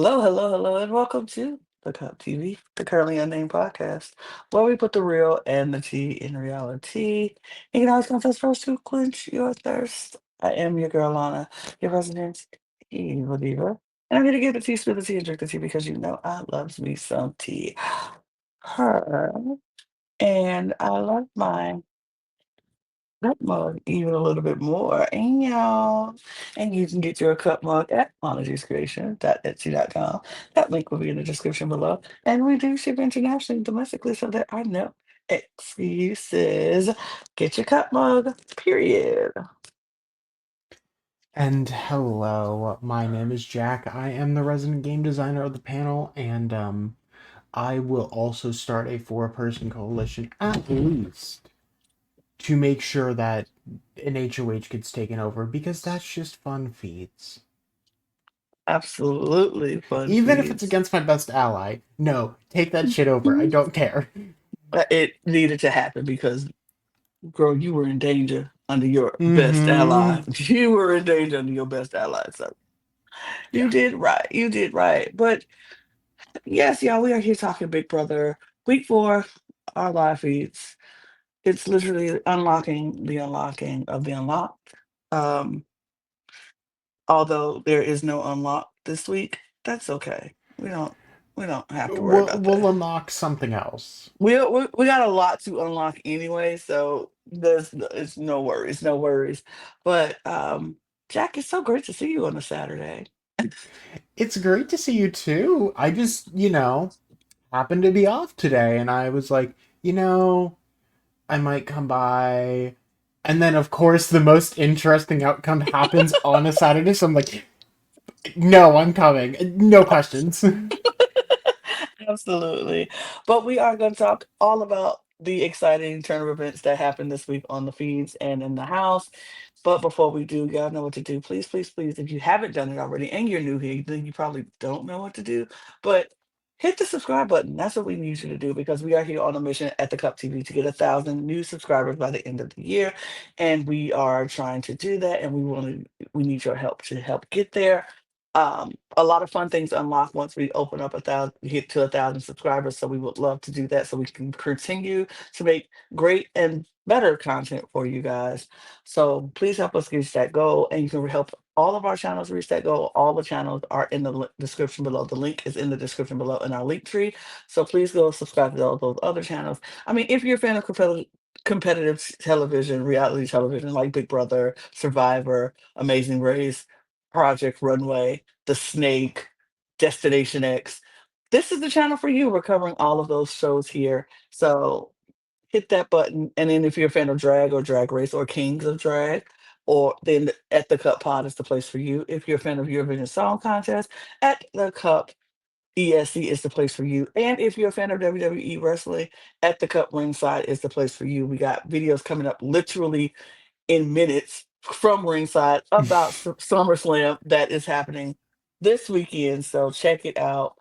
Hello, and welcome to the Cup TV, the Currently Unnamed Podcast, where we put the real and the tea in reality. You can always confess first to quench your thirst. I am your girl, Lana, your resident evil diva. And I'm here to give the tea, spill the tea, and drink the tea because you know I loves me some tea. Her. And I love mine. Cup mug even a little bit more. And y'all, and you can get your cup mug at monojuicecreation.etsy.com. That link will be in the description below. And we do ship internationally, domestically, so there are no excuses. Get your cup mug, period. And hello, my name is Jack. I am the resident game designer of the panel, and I will also start a four-person coalition at least to make sure that an HOH gets taken over because that's just fun feats. Absolutely fun Even if it's feeds. against my best ally, no, take that shit over. I don't care. It needed to happen because, girl, you were in danger under your best ally. Mm-hmm. You were in danger under your best ally. So you Yeah. did right. You did right. But yes, y'all, we are here talking Big Brother. Week 4, our live feeds. It's literally unlocking the unlocking of the unlocked. Um, Although there is no unlock this week, that's okay. We don't have to worry about We'll that. unlock something else. We got a lot to unlock anyway, so it's no worries, no worries. But Jack, it's so great to see you on a Saturday. It's great to see you too. I just, happened to be off today, and I was like, you know, I might come by. And then, of course, the most interesting outcome happens on a Saturday. So I'm like, no, I'm coming. No questions. Absolutely. But we are going to talk all about the exciting turn of events that happened this week on the feeds and in the house. But before we do, y'all know what to do. Please, please, please, if you haven't done it already and you're new here, then you probably don't know what to do. But hit the subscribe button. That's what we need you to do because we are here on a mission at the Cup TV to get 1,000 new subscribers by the end of the year. And we are trying to do that. And we need your help to help get there. A lot of fun things unlock once we open up 1,000, get to 1,000 subscribers. So we would love to do that so we can continue to make great and better content for you guys. So please help us reach that goal, and you can help all of our channels reach that goal. All the channels are in the description below. The link is in the description below in our link tree. So please go subscribe to all those other channels. I mean, if you're a fan of competitive television, reality television like Big Brother, Survivor, Amazing Race, Project Runway, The Snake, Destination X, this is the channel for you. We're covering all of those shows here. So hit that button. And then if you're a fan of drag or drag race or kings of drag, or then at the Cup Pod is the place for you. If you're a fan of Eurovision Song Contest, at the Cup ESC is the place for you. And if you're a fan of WWE wrestling, at the Cup Ringside is the place for you. We got videos coming up literally in minutes from ringside about SummerSlam that is happening this weekend. So check it out.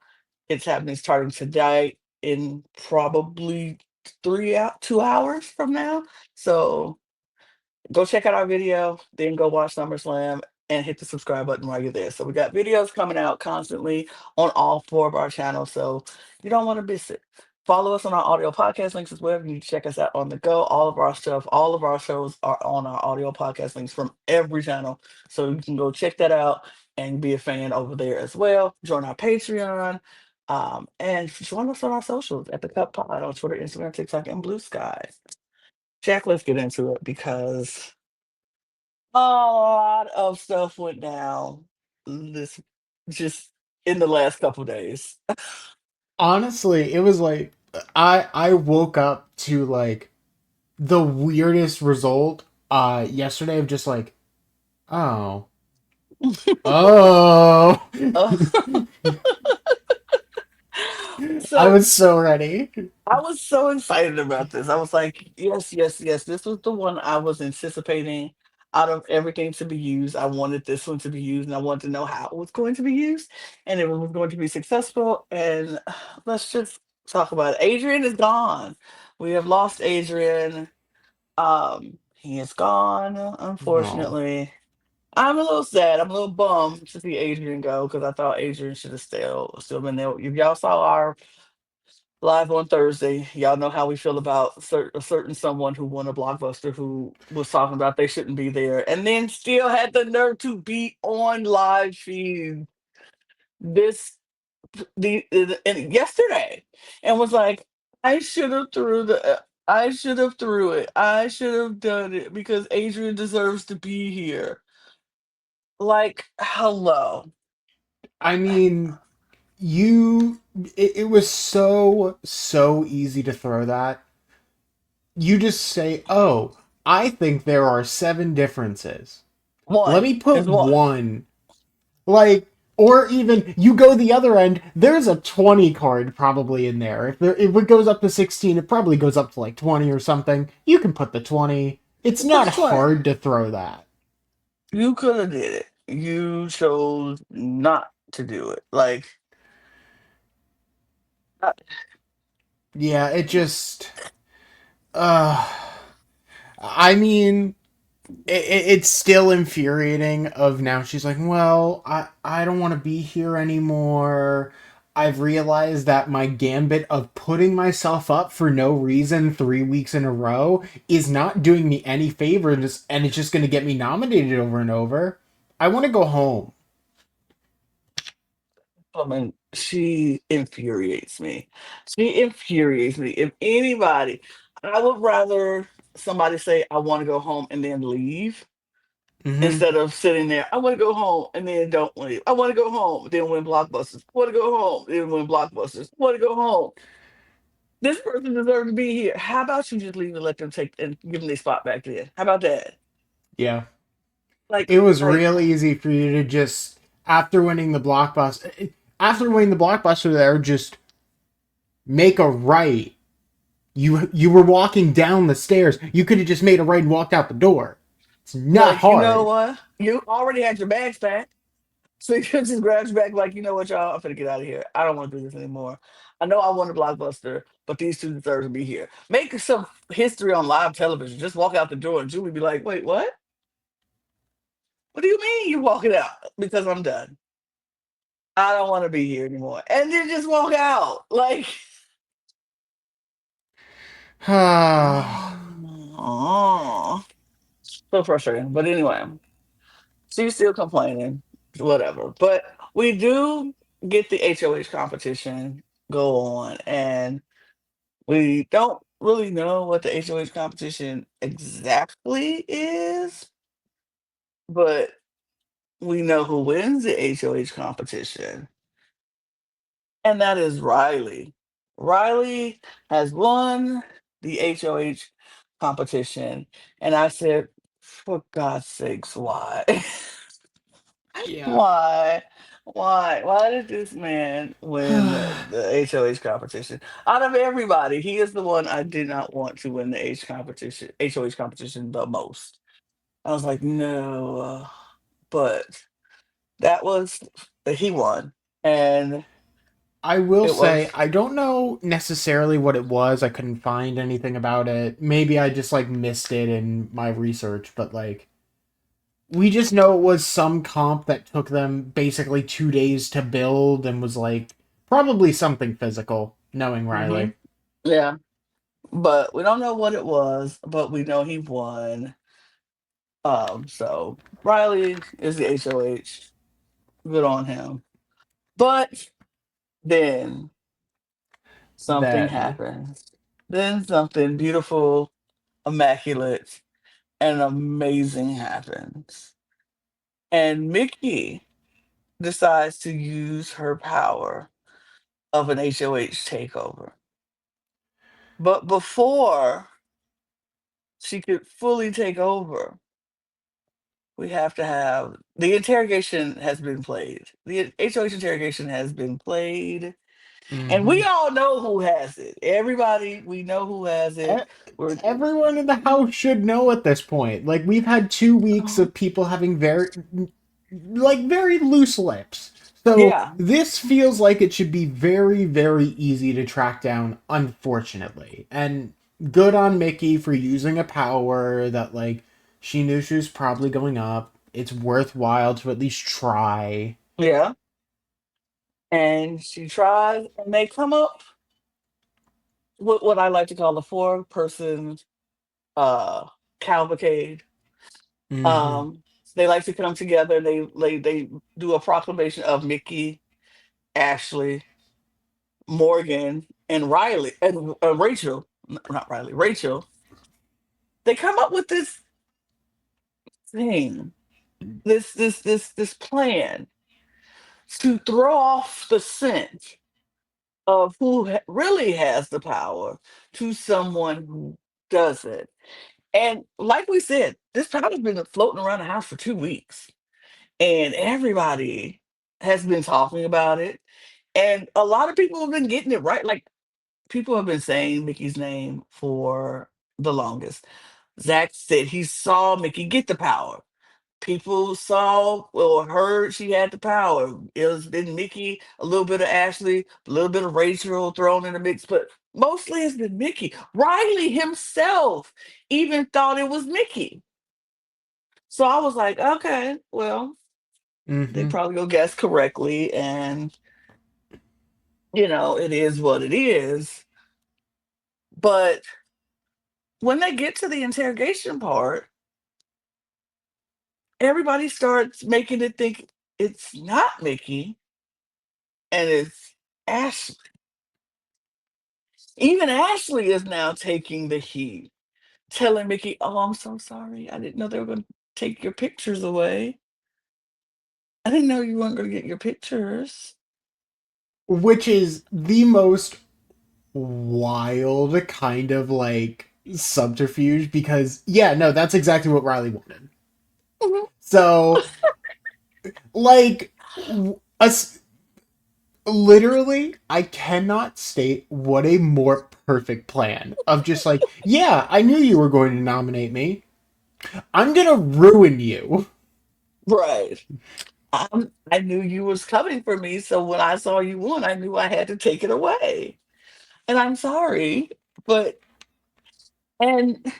It's happening starting today in probably 2 hours from now. So go check out our video, then go watch SummerSlam and hit the subscribe button while you're there. So we got videos coming out constantly on all 4 of our channels. So you don't want to miss it. Follow us on our audio podcast links as well. You can check us out on the go. All of our stuff, all of our shows are on our audio podcast links from every channel. So you can go check that out and be a fan over there as well. Join our Patreon. And join us on our socials at the Cup Pod on Twitter, Instagram, TikTok, and Blue Sky. Jack, let's get into it because a lot of stuff went down this just in the last couple days. Honestly, it was like I woke up to like the weirdest result yesterday of just like, oh. Oh. Uh, I so was so ready. I was so excited about this. I was like, yes, yes, yes. This was the one I was anticipating out of everything to be used. I wanted this one to be used and I wanted to know how it was going to be used and if it was going to be successful. And let's just talk about it. Adrian is gone. We have lost Adrian. He is gone, No. unfortunately. I'm a little sad. I'm a little bummed to see Adrian go because I thought Adrian should have still been there. If y'all saw our live on Thursday, y'all know how we feel about a certain someone who won a blockbuster who was talking about they shouldn't be there, and then still had the nerve to be on live feed this and yesterday, and was like, I should have threw the. I should have threw it. I should have done it because Adrian deserves to be here. Like, hello. I mean, you it was so easy to throw that. You just say, "Oh, I think there are seven differences. Let One me put is one. one." Like, or even you go the other end, there's a 20 card probably in there. If it goes up to 16, it probably goes up to like 20 or something. You can put the 20. It's Put not the 20. hard to throw that. You could have did it. You chose not to do it. Like, I- Yeah, it just uh I mean, it's still infuriating of now she's like, well, I don't want to be here anymore. I've realized that my gambit of putting myself up for no reason 3 weeks in a row is not doing me any favors, and it's just going to get me nominated over and over. I want to go home. I mean, she infuriates me. She infuriates me. If anybody, I would rather somebody say, I want to go home and then leave Hmm. instead of sitting there. I want to go home and then don't leave. I want to go home, then win blockbusters. I want to go home, then win blockbusters. I want to go home. This person deserves to be here. How about you just leave and let them take and give them their spot back then? How about that? Yeah. Like, It was like, real easy for you to just, after winning the blockbuster there, just make a right. You were walking down the stairs. You could have just made a right and walked out the door. It's not you know hard. what? You already had your bags packed. So you could just grab your bag, like, you know what, y'all, I'm finna get out of here. I don't want to do this anymore. I know I won a blockbuster, but these two deserve to be here. Make some history on live television. Just walk out the door and Julie be like, wait, what? What do you mean you walking out? Because I'm done. I don't want to be here anymore. And then just walk out. Like, oh, so frustrating. But anyway, she's still complaining, whatever. But we do get the HOH competition go on, and we don't really know what the HOH competition exactly is, but we know who wins the HOH competition, and that is Riley. Riley has won the HOH competition, and I said, for God's sakes, why? Yeah. Why? Why did this man win the HOH competition? Out of everybody, he is the one I did not want to win the HOH competition the most. I was like, no, but that was he won, and I will it was say I don't know necessarily what it was. I couldn't find anything about it. Maybe I just like missed it in my research, but like we just know it was some comp that took them basically 2 days to build and was like probably something physical, knowing hmm Riley. yeah, but we don't know what it was, but we know he won. So Riley is the HOH. Good on him. But then something Then happens. Then something beautiful, immaculate, and amazing happens. And Mickey decides to use her power of an HOH takeover. But before she could fully take over, we have to have the interrogation has been played. The HOH interrogation has been played. And we hmm all know who has it. Everybody, we know who has it. We're everyone in the house should know at this point. Like we've had 2 weeks of people having very loose lips. So yeah. this feels like it should be very easy to track down, unfortunately. And good on Mickey for using a power that like she knew she was probably going up. it's worthwhile to at least try. Yeah. And she tries, and they come up with what I like to call the four-person uh cavalcade. Mm-hmm. Um, they like to come together. They do a proclamation of Mickey, Ashley, Morgan, and Riley and Rachel. Not Riley, Rachel. They come up with this thing, this plan to throw off the scent of who really has the power to someone who doesn't. And like we said, this powder's been floating around the house for 2 weeks, and everybody has been talking about it. And a lot of people have been getting it right. Like, people have been saying Mickey's name for the longest. Zach said he saw Mickey get the power. People saw or heard she had the power. It was been Mickey, a little bit of Ashley, a little bit of Rachel thrown in the mix, but mostly it's been Mickey. Riley himself even thought it was Mickey. So I was like, okay, well, they Mm-hmm. probably gonna guess correctly, and it is what it is. But when they get to the interrogation part, everybody starts making it think it's not Mickey and it's Ashley. Even Ashley is now taking the heat, telling Mickey, "Oh, I'm so sorry. I didn't know they were going to take your pictures away. I didn't know you weren't going to get your pictures." Which is the most wild kind of like subterfuge because yeah, no, that's exactly what Riley wanted. Mhm. So like us literally I cannot state what a more perfect plan of just like, yeah, I knew you were going to nominate me. I'm going to ruin you. Right. I knew you was coming for me, so when I saw you won, I knew I had to take it away. And I'm sorry, but and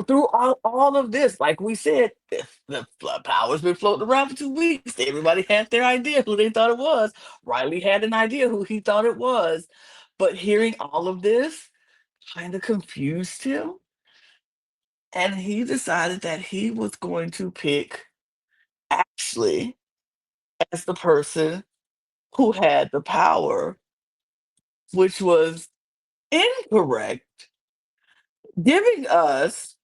through all of this, like we said, the power's been floating around for 2 weeks. Everybody had their idea who they thought it was. Riley had an idea who he thought it was. But hearing all of this kind of confused him. And he decided that he was going to pick Ashley as the person who had the power, which was incorrect, giving us,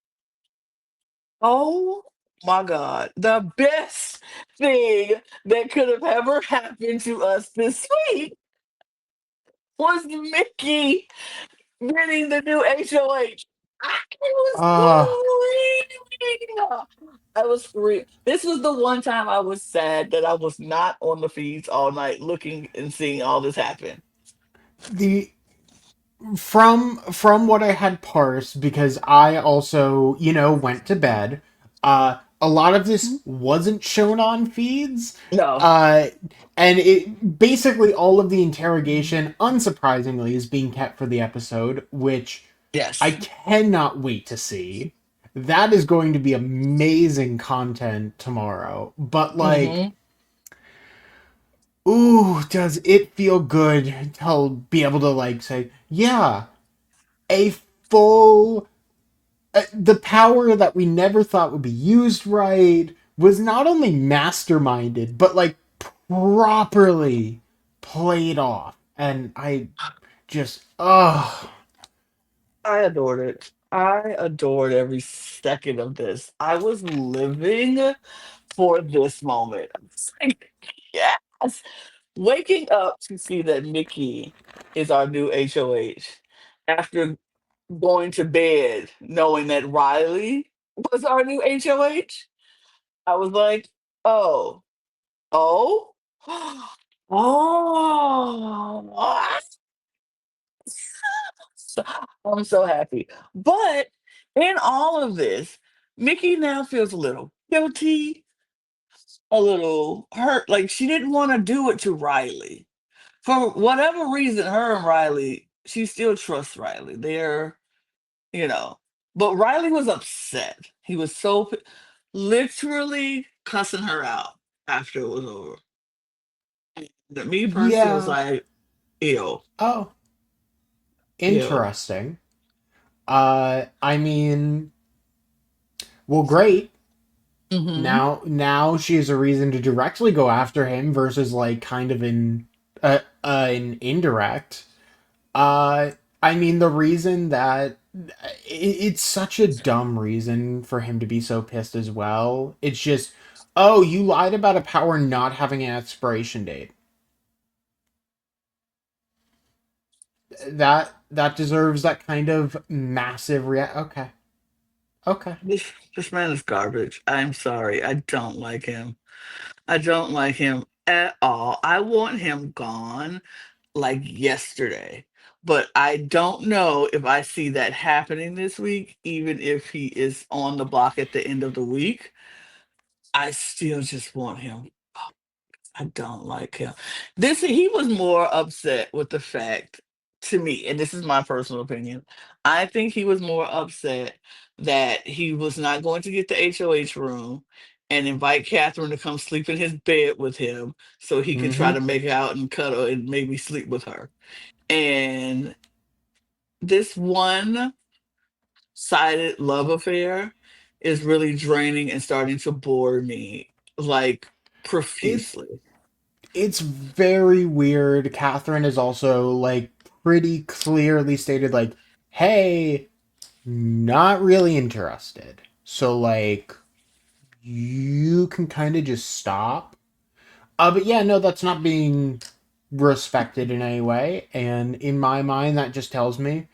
oh my God, the best thing that could have ever happened to us this week was Mickey getting the new HOH. Was Ah, screaming. I was screaming. This was the one time I was sad that I was not on the feeds all night looking and seeing all this happen. the from what I had parsed, because I also, went to bed, a lot of this Mhm. wasn't shown on feeds. No. Uh and it basically all of the interrogation, unsurprisingly, is being kept for the episode, which I Yes. cannot wait to see. That is going to be amazing content tomorrow. But like, Hmm. ooh, does it feel good to be able to like say, yeah, a full the power that we never thought would be used right was not only masterminded but like properly played off, and I just I adored it. I adored every second of this. I was living for this moment. I was like, yes. Waking up to see that Mickey is our new HOH after going to bed knowing that Riley was our new HOH. I was like, oh, oh, oh. So- I'm so happy. But in all of this, Mickey now feels a little guilty, a little hurt. Like, she didn't want to do it to Riley. For whatever reason, her and Riley, she still trusts Riley. You know, but Riley was upset. He was so literally. cussing her out after it was over. That me personally was Yeah. like, ew, Oh, ew. interesting. I mean, well, great. Hmm. Now she has a reason to directly go after him versus like kind of an indirect. Uh, I mean, the reason that it's such a dumb reason for him to be so pissed as well. It's just, oh, you lied about a power not having an expiration date. That deserves that kind of massive react. Okay, okay. This man is garbage. I'm sorry. I don't like him. I don't like him at all. I want him gone like yesterday. But I don't know if I see that happening this week, even if he is on the block at the end of the week. I still just want him. I don't like him. This he was more upset with the fact to me, and this is my personal opinion. I think he was more upset that he was not going to get the HOH room and invite Catherine to come sleep in his bed with him so he can try Mm-hmm. to make out and cuddle and maybe sleep with her. And this one sided love affair is really draining and starting to bore me like It's profusely. it's very weird. Catherine is also like pretty clearly stated like, hey, not really interested. So like you can kind of just stop. But yeah, no, that's not being respected in any way. And in my mind, that just tells me,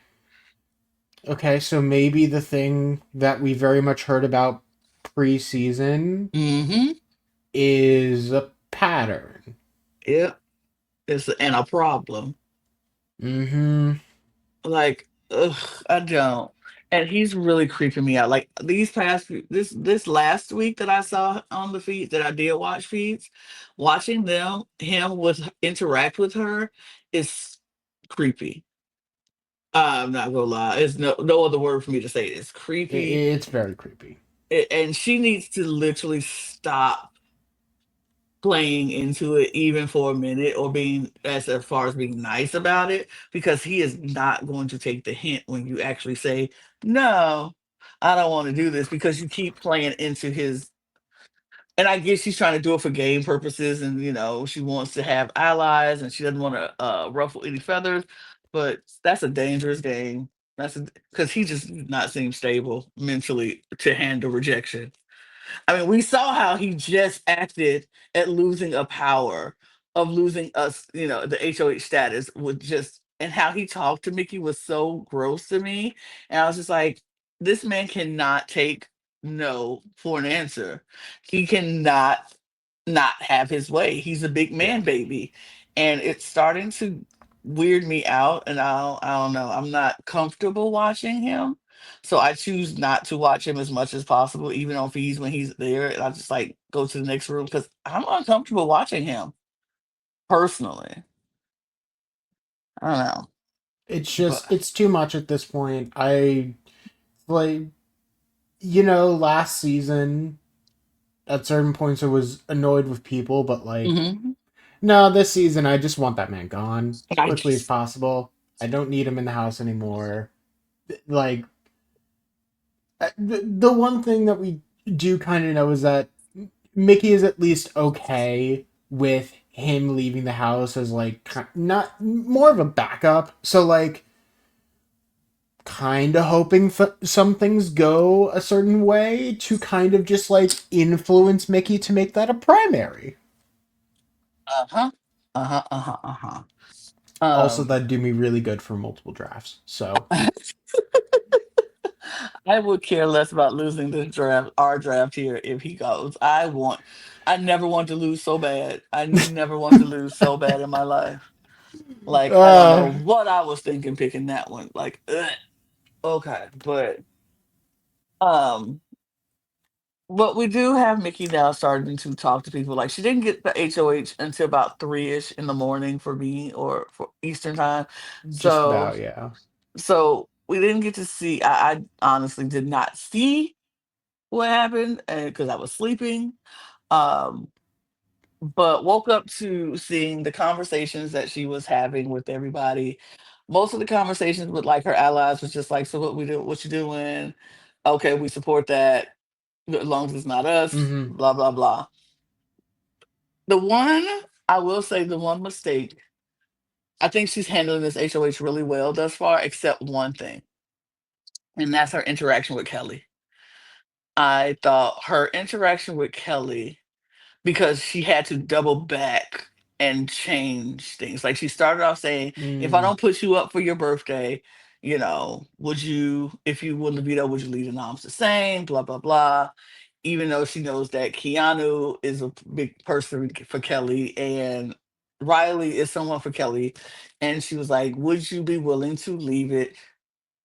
okay, so maybe the thing that we very much heard about preseason Hmm. is a pattern. Yeah, it's and a problem. Mm-hmm. Like, ugh, I don't. And he's really creeping me out. Like this last week that I saw on the feed that I did watch feeds, watching him with interact with her is creepy. I'm not gonna lie. It's no other word for me to say it. It's creepy. It's very creepy. And she needs to literally stop playing into it even for a minute or being as far as being nice about it because he is not going to take the hint when you actually say no, I don't want to do this because you keep playing into his. And I guess she's trying to do it for game purposes, and she wants to have allies and she doesn't want to ruffle any feathers, but that's a dangerous game. That's because he just does not seem stable mentally to handle rejection. I mean, we saw how he just acted at losing a power, of losing us, the HOH status with just, and how he talked to Mickey was so gross to me. And I was just like, this man cannot take no for an answer. He cannot not have his way. He's a big Yeah. man baby. And it's starting to weird me out. And I don't know. I'm not comfortable watching him, so I choose not to watch him as much as possible, even on feeds when he's there. And I just like go to the next room because I'm uncomfortable watching him personally. I don't know, It's but just it's too much at this point. I like last season at certain points I was annoyed with people, but like mhm. no, this season I just want that man gone as I quickly as just possible. I don't need him in the house anymore. Like the one thing that we do kind of know is that Mickey is at least okay with him leaving the house as like not more of a backup. So like kind of hoping some things go a certain way to kind of just like influence Mickey to make that a primary. uh-huh. Uh-huh. Uh-huh. Uh-huh. Also, Um that'd do me really good for multiple drafts. So, I would care less about losing this draft, our draft here, if he goes. I never want to lose so bad. I never want to lose so bad in my life. Like, I don't know uh, what I was thinking picking that one. Like, ugh. Okay, um, but we do have Mickey now starting to talk to people. Like, she didn't get the HOH until about 3-ish in the morning for me, or for Eastern time. just So, about, yeah. we didn't get to see. I honestly did not see what happened because I was sleeping. Um, but woke up to seeing the conversations that she was having with everybody. Most of the conversations with like her allies was just like, so what we do, what you doing? Okay, we support that as long as it's not us, Mm-hmm. blah blah blah. The one I will say the one mistake, I think she's handling this HOH really well thus far, except one thing, and that's her interaction with Kelly. I thought her interaction with Kelly, because she had to double back and change things. Like she started off saying, if I Mm. don't put you up for your birthday, would you, if you win the veto, would you leave the noms the same? Blah, blah, blah. Even though she knows that Keanu is a big person for Kelly and Riley is someone for Kelly. And she was like, would you be willing to leave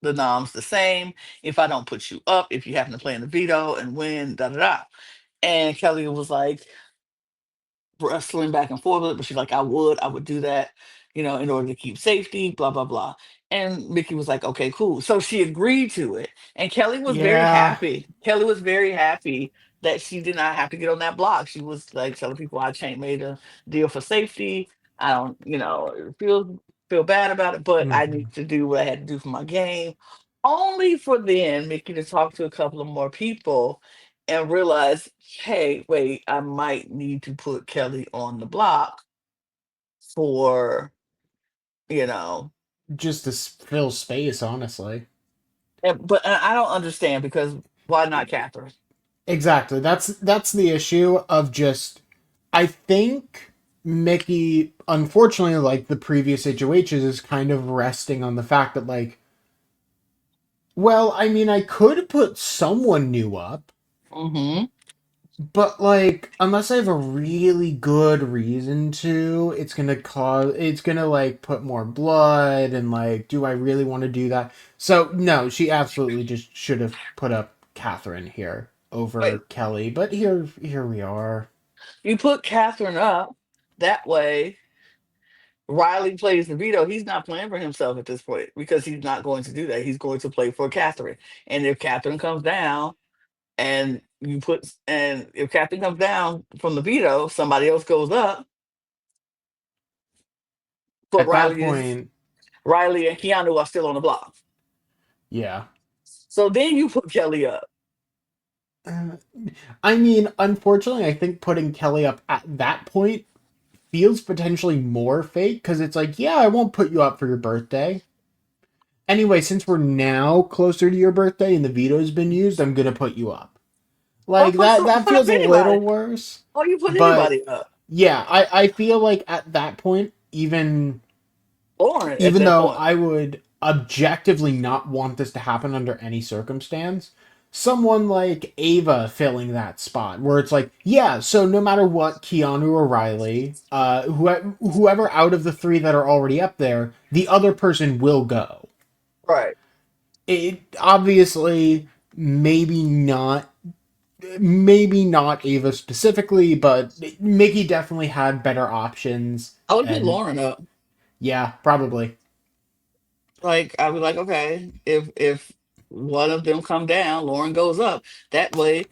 the noms the same if I don't put you up, if you happen to play in the veto and win, da da da. And Kelly was like, wrestling back and forth with it, but she's like, I would do that, in order to keep safety, blah, blah, blah. And Mickey was like, okay, cool. So she agreed to it. And Kelly was very Yeah. happy. Kelly was very happy that she did not have to get on that block. She was like telling people made a deal for safety. I don't, feel bad about it, but I Mm-hmm. need to do what I had to do for my game. Only for then Mickey to talk to a couple of more people and realize, hey, wait, I might need to put Kelly on the block for, you know, Just to fill space, honestly. but I don't understand because why not Catherine? Exactly. That's the issue of just. I think Mickey, unfortunately, like the previous HOHs, is kind of resting on the fact that, like, well, I mean, I could put someone new up, Mm-hmm. but like, unless I have a really good reason to, it's gonna like put more blood, and like, do I really want to do that? So no, she absolutely just should have put up Catherine here over Wait, Kelly, but here we are. you put Catherine up that way. Riley plays the veto. He's not playing for himself at this point because he's not going to do that. He's going to play for Catherine. And if Catherine comes down, and if Catherine comes down from the veto, somebody else goes up, but At that point, Riley and Keanu are still on the block. yeah. So then you put Kelly up. Uh, I mean, unfortunately, I think putting Kelly up at that point feels potentially more fake because it's like, yeah, I won't put you up for your birthday. Anyway, since we're now closer to your birthday and the veto's been used, I'm gonna put you up. Or Like that put up feels a anybody. little worse. Or you put But anybody up. yeah, I feel like at that point, Lauren at even that though point. I would objectively not want this to happen under any circumstance, someone like Ava filling that spot where it's like, yeah, so no matter what, Keanu or Riley, whoever out of the three that are already up there, the other person will go. Right. It obviously maybe not Ava specifically, but Mickey definitely had better options, I would put and Lauren up. yeah, probably. Like I would like, okay, if one of them come down, Lauren goes up. That way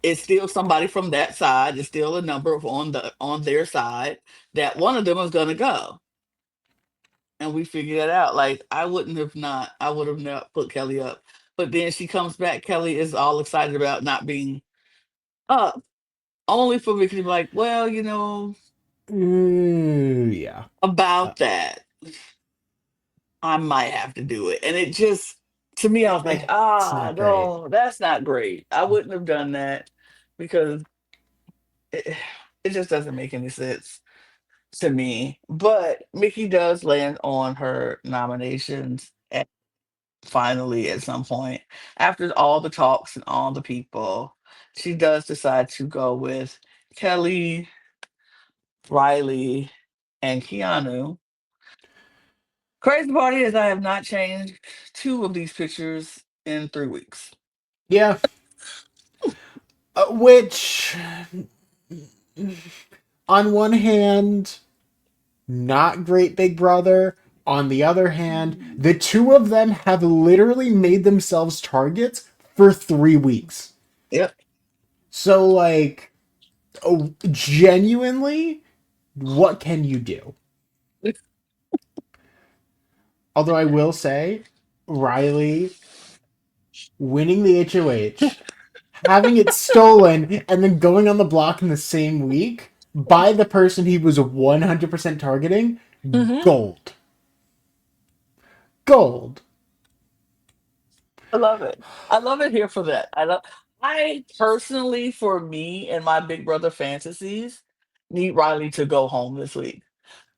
it's still somebody from that side. It's still a number of on their side that one of them is gonna go. And we figure that out. Like I would have not put Kelly up. But then she comes back, Kelly is all excited about not being up. Only for Vicky to be like, well, Yeah. Uh, about that, I might have to do it. And it just, to me, I was like, it's not great. no, that's not great. I wouldn't have done that because it, it just doesn't make any sense to me. But Mickey does land on her nominations finally at some point. After all the talks and all the people, she does decide to go with Kelly, Riley, and Keanu. Crazy part is I have not changed two of these pictures in 3 weeks. Yeah. Which, on one hand, not great, Big Brother. On the other hand, the two of them have literally made themselves targets for 3 weeks. Yep. So, like, Oh, genuinely, what can you do? Although I will say, Riley winning the HOH, having it stolen, and then going on the block in the same week by the person he was 100% targeting, Hmm. gold. Gold. I love it. I love it here for that. I personally, for me and my Big Brother fantasies, need Riley to go home this week.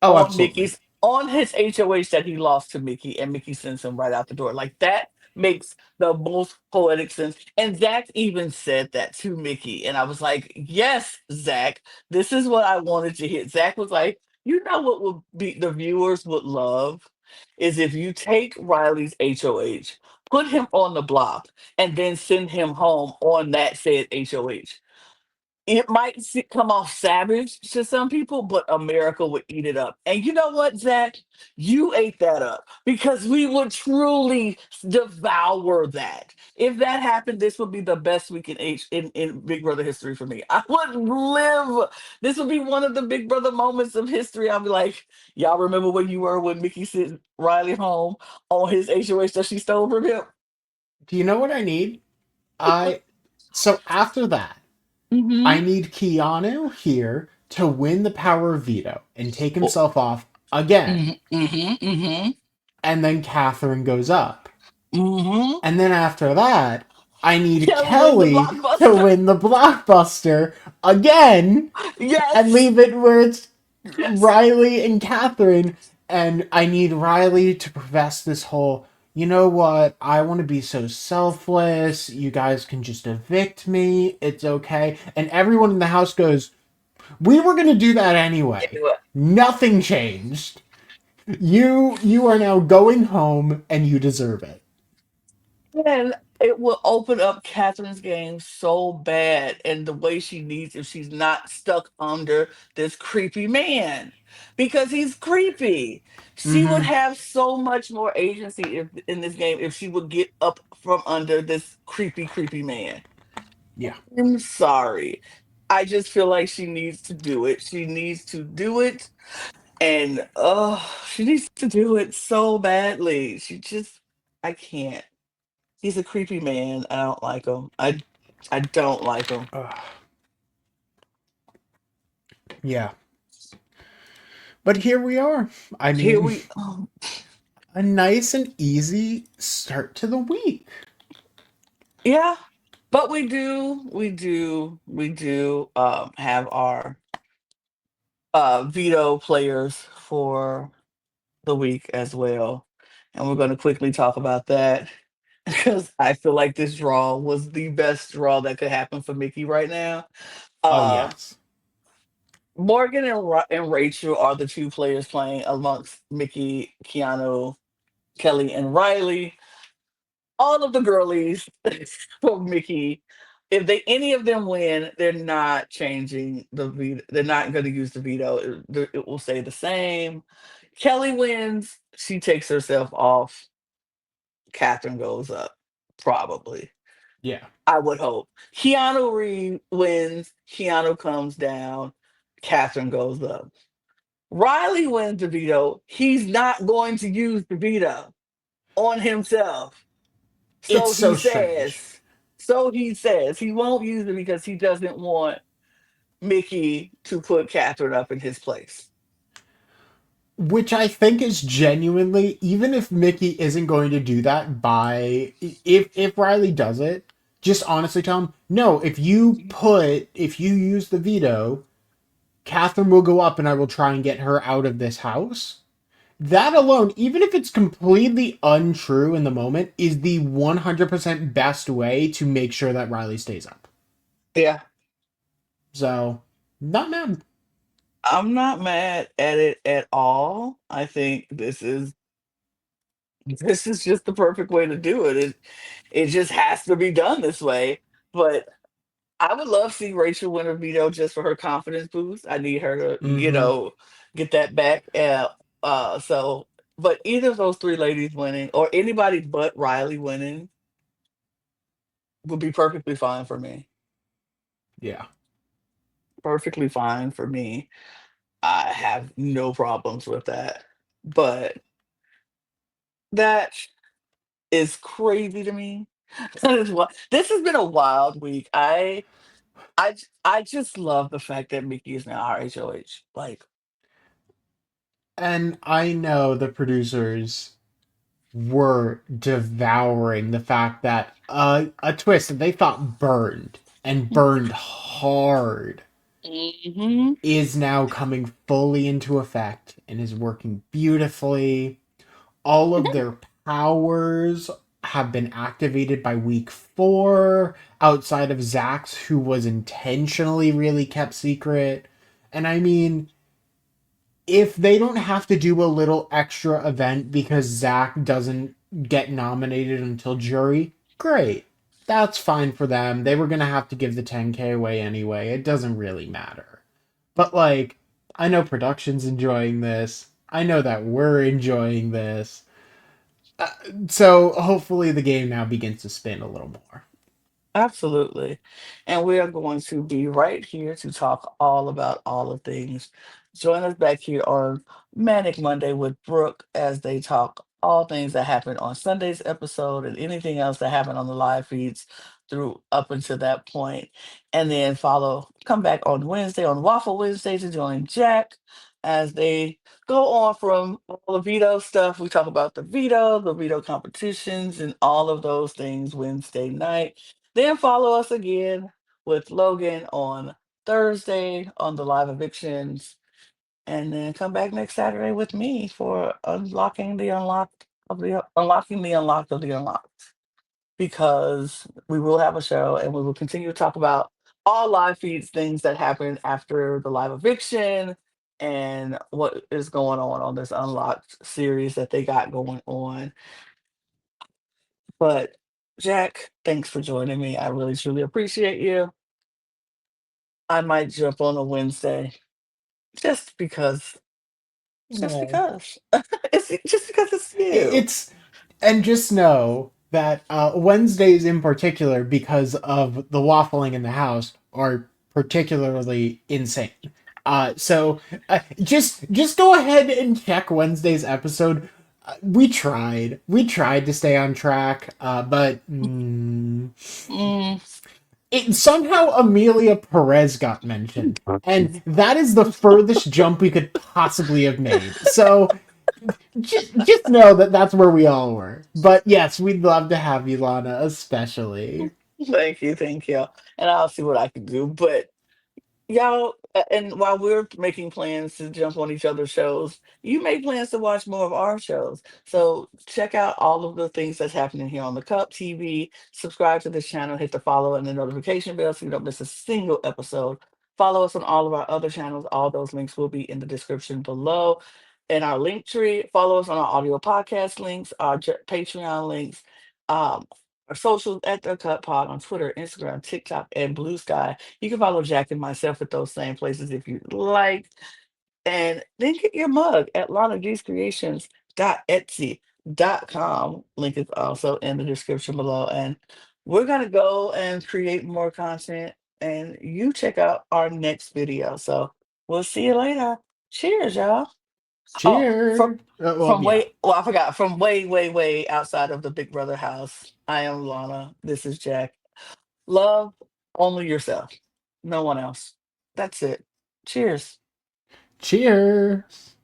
Oh, On absolutely. Mickey's on his HOH that he lost to Mickey, and Mickey sends him right out the door. Like that makes the most poetic sense. And Zach even said that to Mickey. And I was like, yes, Zach, this is what I wanted to hear. Zach was like, you know what would be the viewers would love is if you take Riley's HOH, put him on the block, and then send him home on that said HOH. It might come off savage to some people, but America would eat it up. And you know what, Zach? You ate that up because we would truly devour that. If that happened, this would be the best week in Big Brother history for me. I would live. This would be one of the Big Brother moments of history. I'll be like, y'all remember when you were when Mickey sent Riley home on his HOH that she stole from him? Do you know what I need? I so after that, I Mm-hmm. need Keanu here to win the power of veto and take himself off again. Mm-hmm. Mm-hmm. And then Catherine goes up. Mm-hmm. And then after that, I need Kelly wins the Kelly to blockbuster. win the blockbuster again and Yes. leave it where it's Yes. Riley and Catherine. And I need Riley to profess this whole, you know what? I want to be so selfless. You guys can just evict me. It's okay. And everyone in the house goes, we were going to do that anyway. Anyway, Nothing changed. You are now going home and you deserve it. and it will open up Catherine's game so bad and the way she needs if she's not stuck under this creepy man because he's creepy. She would Mm-hmm. have so much more agency if, in this game if she would get up from under this creepy, creepy man. Yeah. I'm sorry. I just feel like she needs to do it. She needs to do it. And she needs to do it so badly. She just I can't. He's a creepy man. I don't like him. I don't like him. Yeah. But here we are. I Here mean, we a nice and easy start to the week. yeah. But we do have our veto players for the week as well. And we're gonna quickly talk about that because I feel like this draw was the best draw that could happen for Mickey right now. Oh, Uh yes. Morgan and Rachel are the two players playing amongst Mickey, Keanu, Kelly, and Riley. All of the girlies for Mickey. If they any of them win, they're not changing the veto. They're not going to use the veto. It will stay the same. Kelly wins. She takes herself off. Catherine goes up. Probably. Yeah. I would hope. Wins. Keanu comes down. Catherine goes up. Riley wins the veto. He's not going to use the veto on himself. It's So he so strange. says. So he says he won't use it because he doesn't want Mickey to put Catherine up in his place. Which I think is genuinely, even if Mickey isn't going to do that by if Riley does it, just honestly tell him, no, if you use the veto, Catherine will go up and I will try and get her out of this house. That alone, even if it's completely untrue in the moment, is the 100% best way to make sure that Riley stays up. Yeah, So, not mad. I'm not mad at it at all. I think this is just the perfect way to do it. It just has to be done this way. But I would love to see Rachel win a veto just for her confidence boost. I need her to, Mm-hmm. get that back. But either of those three ladies winning, or anybody but Riley winning, would be perfectly fine for me. Yeah. perfectly fine for me. I have no problems with that. But that is crazy to me. That is what this has been a wild week. I just love the fact that Mickey is now our HOH. Like, And I know the producers were devouring the fact that a twist that they thought burned and burned hard hmm is now coming fully into effect and is working beautifully. All of their powers have been activated by week 4, outside of Zach's, who was intentionally really kept secret. And I mean, if they don't have to do a little extra event because Zach doesn't get nominated until jury, great. That's fine for them. They were going to have to give the 10K away anyway. It doesn't really matter. But, like, I know production's enjoying this. I know that we're enjoying this. Uh, so hopefully the game now begins to spin a little more. absolutely. And we are going to be right here to talk all about all of things. Join us back here on Manic Monday with Brooke as they talk all things that happened on Sunday's episode and anything else that happened on the live feeds through up until that point. And then come back on Wednesday on Waffle Wednesday to join Jack as they go on from all the veto stuff. We talk about the veto competitions, and all of those things Wednesday night. Then follow us again with Logan on Thursday on the live evictions. And then come back next Saturday with me for unlocking the unlocked of the unlocked. Because we will have a show and we will continue to talk about all live feeds, things that happen after the live eviction and what is going on this unlocked series that they got going on. But Jack, thanks for joining me. I really truly appreciate you. I might jump on a Wednesday just because, just Oh. because. It's just because it's you. It's and just know that Wednesdays in particular, because of the waffling in the house, are particularly insane. Just go ahead and check Wednesday's episode. We tried to stay on track, but Mm, it somehow Amelia Perez got mentioned, and that is the furthest jump we could possibly have made. So just know that that's where we all were. But yes, we'd love to have you, Lana, especially. thank you, thank you. And I'll see what I can do. But y'all, and while we're making plans to jump on each other's shows, you make plans to watch more of our shows. So check out all of the things that's happening here on the Cup TV. Subscribe to this channel, hit the follow and the notification bell so you don't miss a single episode. Follow us on all of our other channels. All those links will be in the description below. In our link tree, follow us on our audio podcast links, our Patreon links, um, our socials at the Cut Pod on Twitter, Instagram, TikTok, and Blue Sky. You can follow Jack and myself at those same places if you like. And then get your mug at lanagcreations.etsy.com. Link is also in the description below. And we're going to go and create more content. And you check out our next video. So we'll see you later. Cheers, y'all. Oh, Cheers. Well, from yeah. I forgot, from way outside of the Big Brother house. I am Lana. This is Jack. Love only yourself, no one else. That's it. Cheers. Cheers.